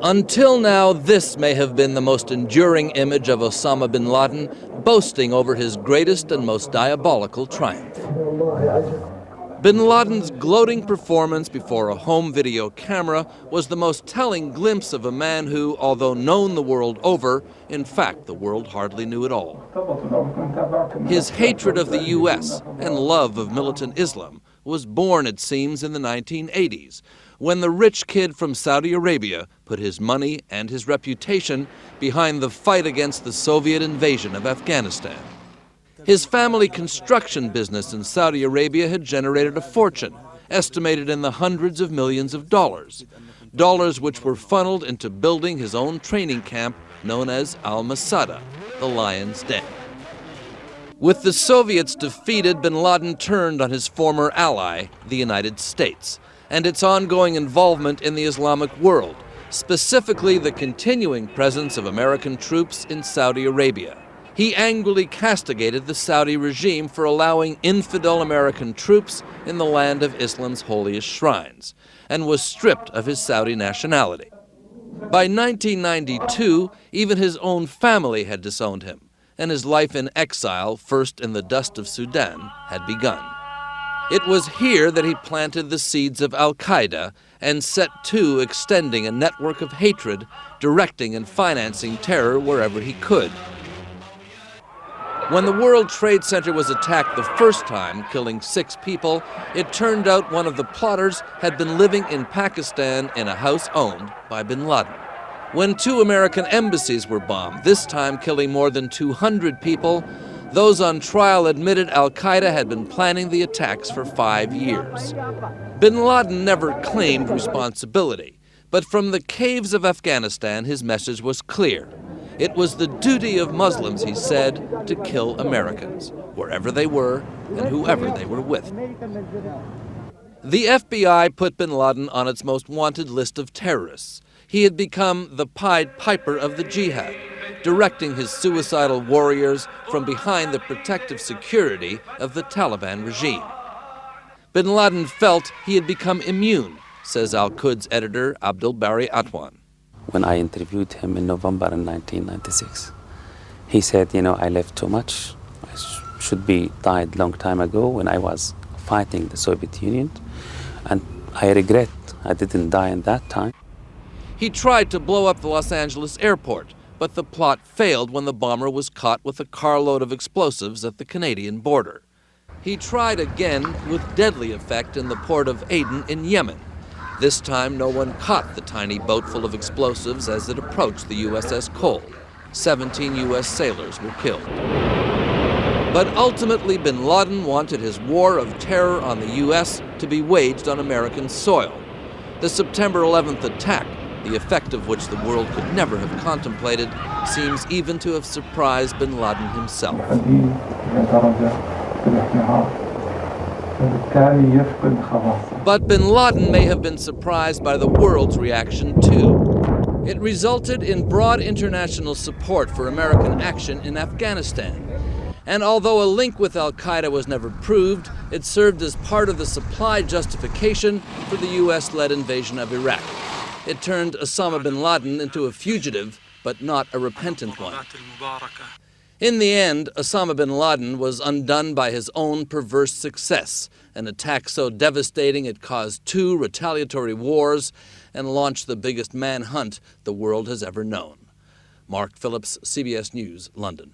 Until now, this may have been the most enduring image of Osama bin Laden, boasting over his greatest and most diabolical triumph. Bin Laden's gloating performance before a home video camera was the most telling glimpse of a man who, although known the world over, in fact the world hardly knew at all. His hatred of the U.S. and love of militant Islam was born, it seems, in the 1980s, when the rich kid from Saudi Arabia put his money and his reputation behind the fight against the Soviet invasion of Afghanistan. His family construction business in Saudi Arabia had generated a fortune, estimated in the hundreds of millions of dollars, dollars which were funneled into building his own training camp known as Al-Masada, the Lion's Den. With the Soviets defeated, bin Laden turned on his former ally, the United States, and its ongoing involvement in the Islamic world, specifically the continuing presence of American troops in Saudi Arabia. He angrily castigated the Saudi regime for allowing infidel American troops in the land of Islam's holiest shrines, and was stripped of his Saudi nationality. By 1992, even his own family had disowned him, and his life in exile, first in the dust of Sudan, had begun. It was here that he planted the seeds of Al-Qaeda and set to extending a network of hatred, directing and financing terror wherever he could. When the World Trade Center was attacked the first time, killing 6 people, it turned out one of the plotters had been living in Pakistan in a house owned by bin Laden. When 2 American embassies were bombed, this time killing more than 200 people, those on trial admitted Al-Qaeda had been planning the attacks for 5 years. Bin Laden never claimed responsibility, but from the caves of Afghanistan his message was clear. It was the duty of Muslims, he said, to kill Americans, wherever they were and whoever they were with. The FBI put bin Laden on its most wanted list of terrorists. He had become the Pied Piper of the jihad, directing his suicidal warriors from behind the protective security of the Taliban regime. Bin Laden felt he had become immune, says Al-Quds editor Abdul Bari Atwan. When I interviewed him in November in 1996, he said, I left too much. I should be died long time ago when I was fighting the Soviet Union, and I regret I didn't die in that time. He tried to blow up the Los Angeles airport, but the plot failed when the bomber was caught with a carload of explosives at the Canadian border. He tried again with deadly effect in the port of Aden in Yemen. This time, no one caught the tiny boat full of explosives as it approached the USS Cole. 17 U.S. sailors were killed. But ultimately, bin Laden wanted his war of terror on the U.S. to be waged on American soil. The September 11th attack, the effect of which the world could never have contemplated, seems even to have surprised bin Laden himself. But bin Laden may have been surprised by the world's reaction too. It resulted in broad international support for American action in Afghanistan. And although a link with Al-Qaeda was never proved, it served as part of the supply justification for the US-led invasion of Iraq. It turned Osama bin Laden into a fugitive, but not a repentant one. In the end, Osama bin Laden was undone by his own perverse success, an attack so devastating it caused 2 retaliatory wars and launched the biggest manhunt the world has ever known. Mark Phillips, CBS News, London.